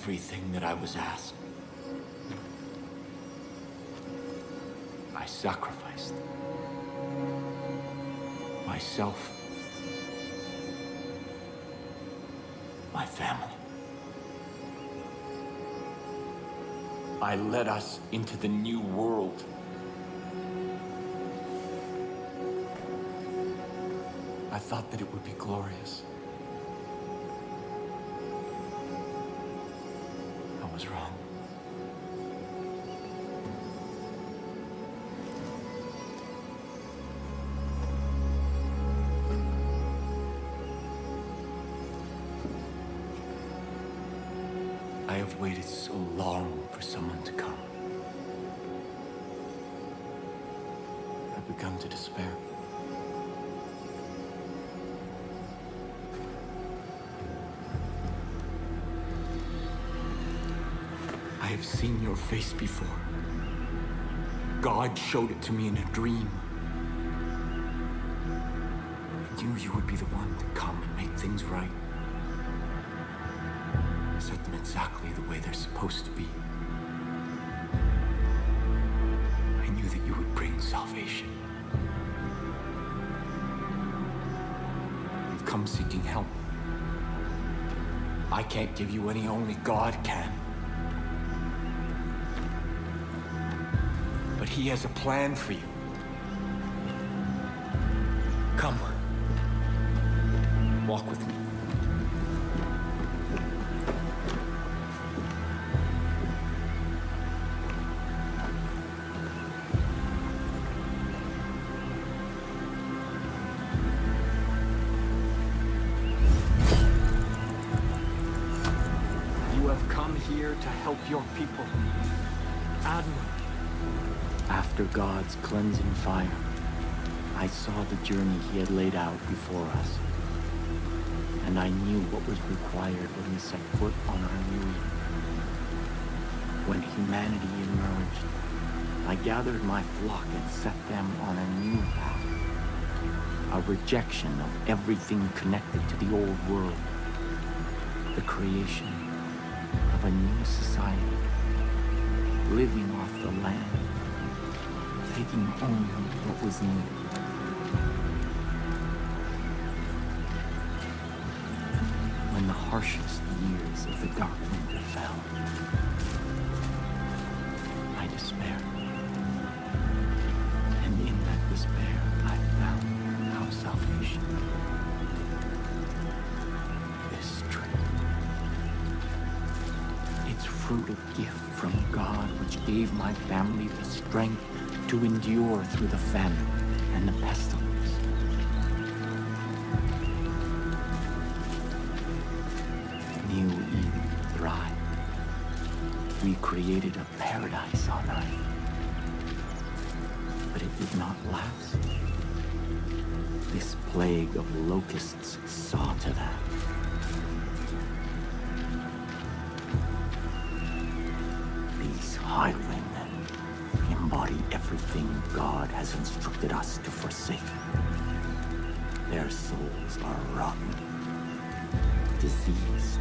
everything that I was asked. I sacrificed myself, my family. I led us into the new world. I thought that it would be glorious. I was wrong. I have waited so long for someone to come. I've begun to despair. I have seen your face before. God showed it to me in a dream. I knew you would be the one to come and make things right. Set them exactly the way they're supposed to be. I knew that you would bring salvation. You've come seeking help. I can't give you any, only God can. But He has a plan for you. Come. Walk with me. Here to help your people. Admiral. After God's cleansing fire, I saw the journey He had laid out before us. And I knew what was required when we set foot on our new Eden. When humanity emerged, I gathered my flock and set them on a new path. A rejection of everything connected to the old world. The creation of a new society, living off the land, taking only what was needed. When the harshest years of the dark winter fell, I despaired. And in that despair, I found our salvation. This tree. Fruit, a gift from God, which gave my family the strength to endure through the famine and the pestilence. New Eden thrived. We created a paradise on earth. But it did not last. This plague of locusts saw to that. Highwaymen embody everything God has instructed us to forsake. Their souls are rotten, diseased.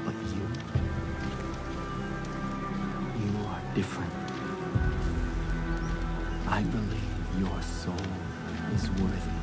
But you are different. I believe your soul is worthy.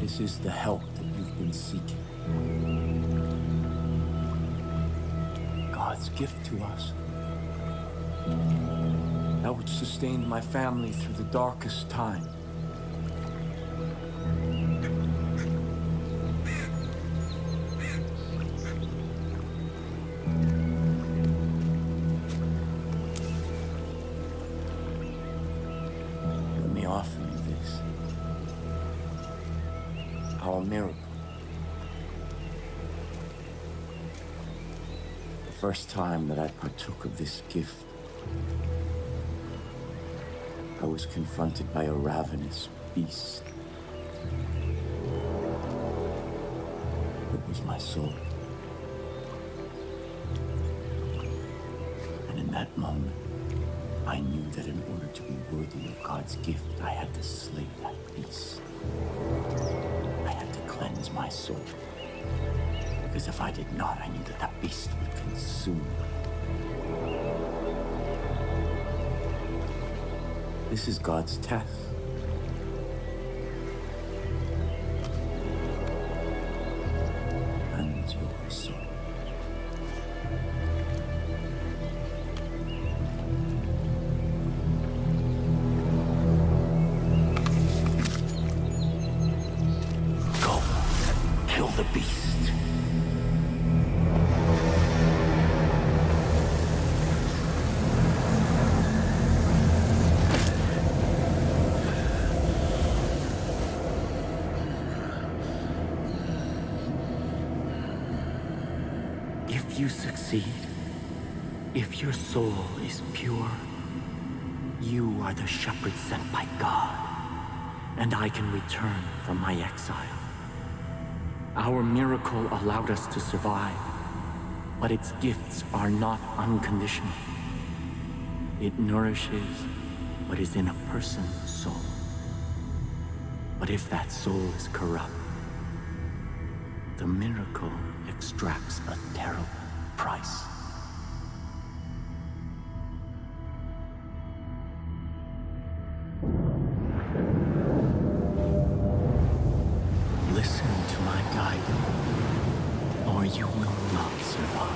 This is the help that you've been seeking. God's gift to us. that which sustained my family through the darkest time. Let me offer you this. Our miracle. The first time that I partook of this gift, I was confronted by a ravenous beast. It was my soul. And in that moment, I knew that in order to be worthy of God's gift, I had to slay that beast. I had to cleanse my soul. Because if I did not, I knew that that beast would consume me. This is God's test. And your soul. Go, kill the beast. If you succeed, if your soul is pure, you are the shepherd sent by God, and I can return from my exile. Our miracle allowed us to survive, but its gifts are not unconditional. It nourishes what is in a person's soul. But if that soul is corrupt, the miracle extracts a terrible price. Listen to my guidance, or you will not survive.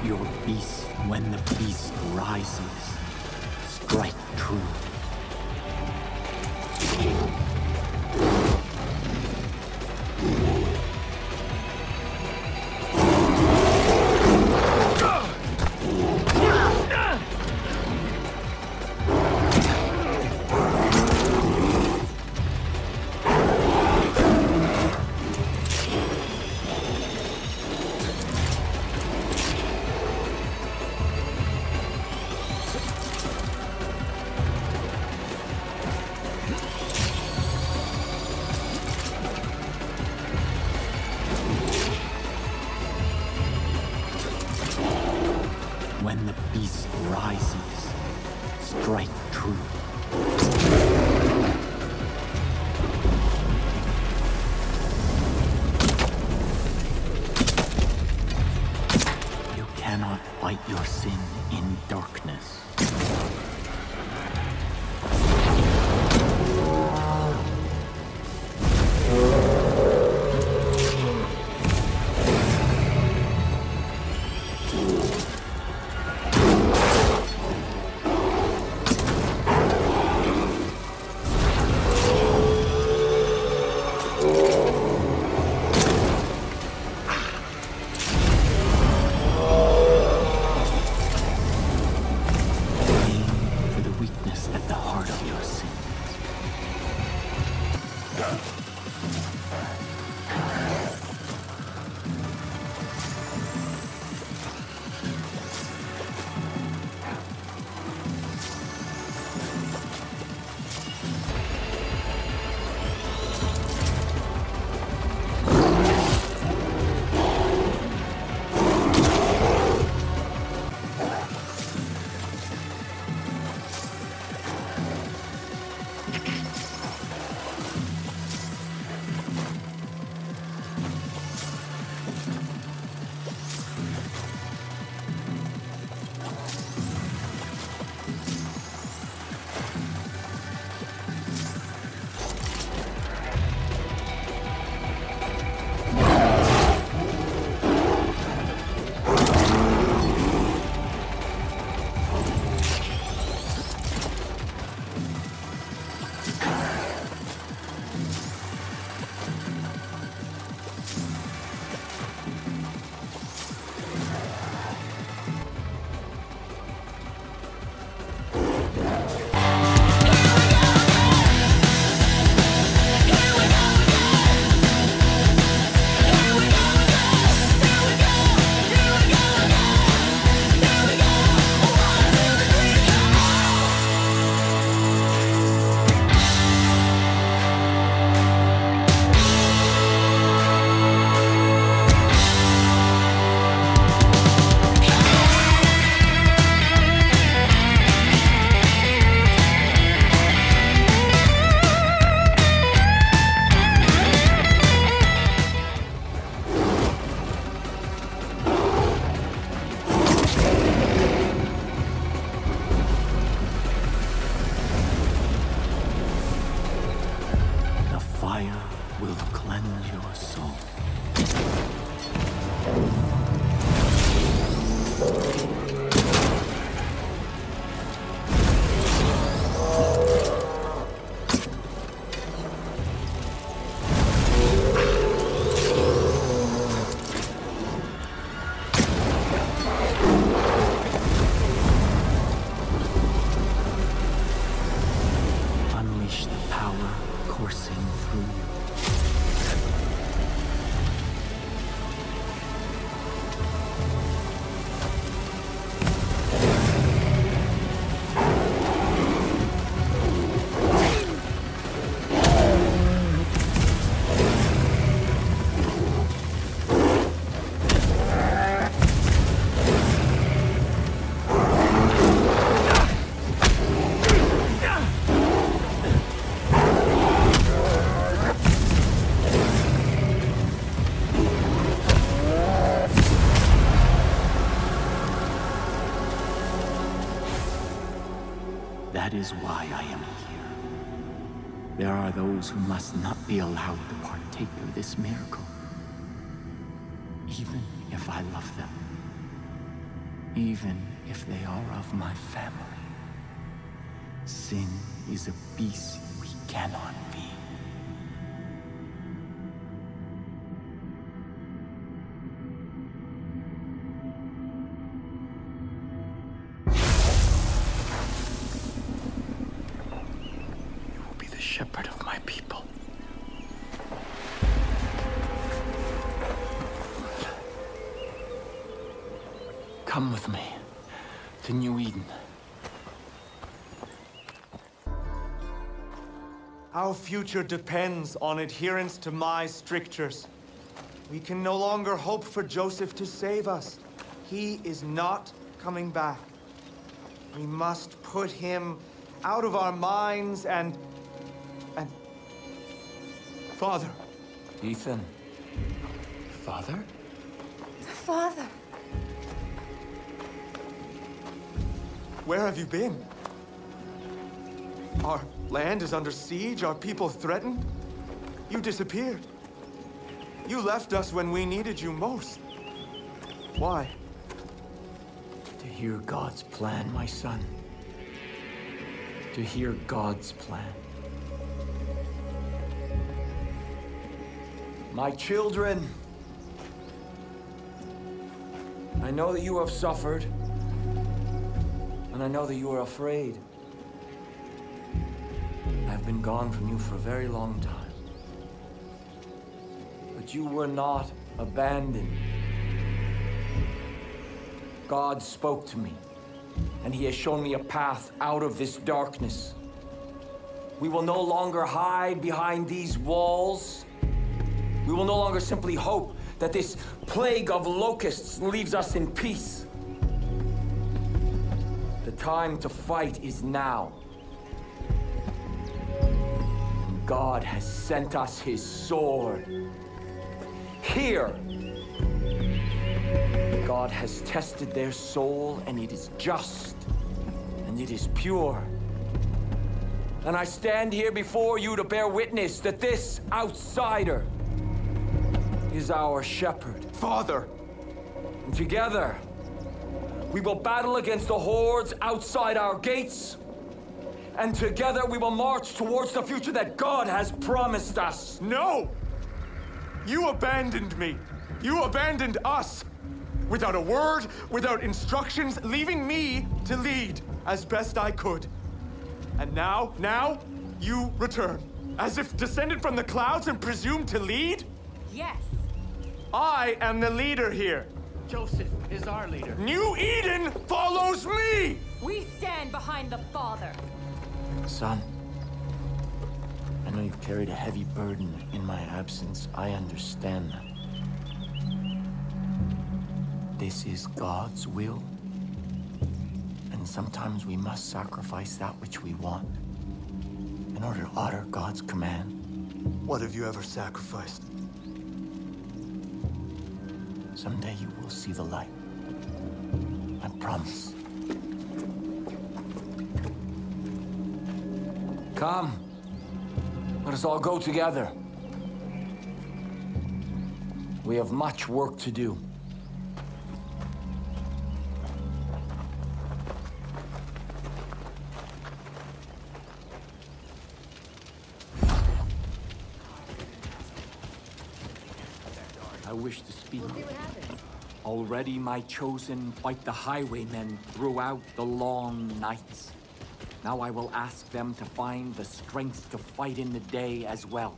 Your beast when the beast rises. Strike true. When the beast rises, strike true. You cannot fight your sin in darkness. That is why I am here. There are those who must not be allowed to partake of this miracle. Even if I love them. Even if they are of my family. Sin is a beast we cannot be. Shepherd of my people. Come with me to New Eden. Our future depends on adherence to my strictures. We can no longer hope for Joseph to save us. He is not coming back. We must put him out of our minds and... Father. Ethan. Father? Father. Where have you been? Our land is under siege, our people threatened. You disappeared. You left us when we needed you most. Why? To hear God's plan, my son. To hear God's plan. My children, I know that you have suffered, and I know that you are afraid. I have been gone from you for a very long time. But you were not abandoned. God spoke to me, and He has shown me a path out of this darkness. We will no longer hide behind these walls. We will no longer simply hope that this plague of locusts leaves us in peace. The time to fight is now. And God has sent us His sword. Here! God has tested their soul, and it is just, and it is pure. And I stand here before you to bear witness that this outsider is our shepherd. Father! And together, we will battle against the hordes outside our gates. And together we will march towards the future that God has promised us. No! You abandoned me. You abandoned us. Without a word, without instructions, leaving me to lead as best I could. And now, you return. As if descended from the clouds and presumed to lead? Yes. I am the leader here. Joseph is our leader. New Eden follows me! We stand behind the Father. Son, I know you've carried a heavy burden in my absence. I understand that. This is God's will. And sometimes we must sacrifice that which we want in order to honor God's command. What have you ever sacrificed? Someday you will see the light. I promise. Come. Let us all go together. We have much work to do. I wish to speak. We'll see what happens. Already my chosen fight the highwaymen throughout the long nights. Now I will ask them to find the strength to fight in the day as well.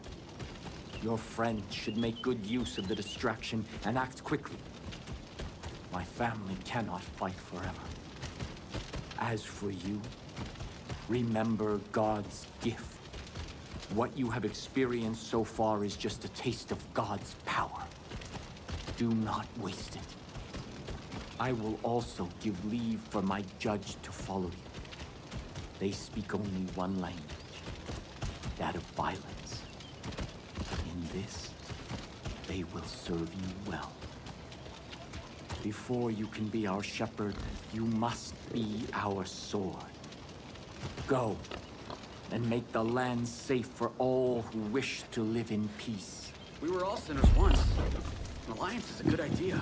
Your friend should make good use of the distraction and act quickly. My family cannot fight forever. As for you, remember God's gift. What you have experienced so far is just a taste of God's power. Do not waste it. I will also give leave for my judge to follow you. They speak only one language, that of violence. In this, they will serve you well. Before you can be our shepherd, you must be our sword. Go, and make the land safe for all who wish to live in peace. We were all sinners once. An alliance is a good idea.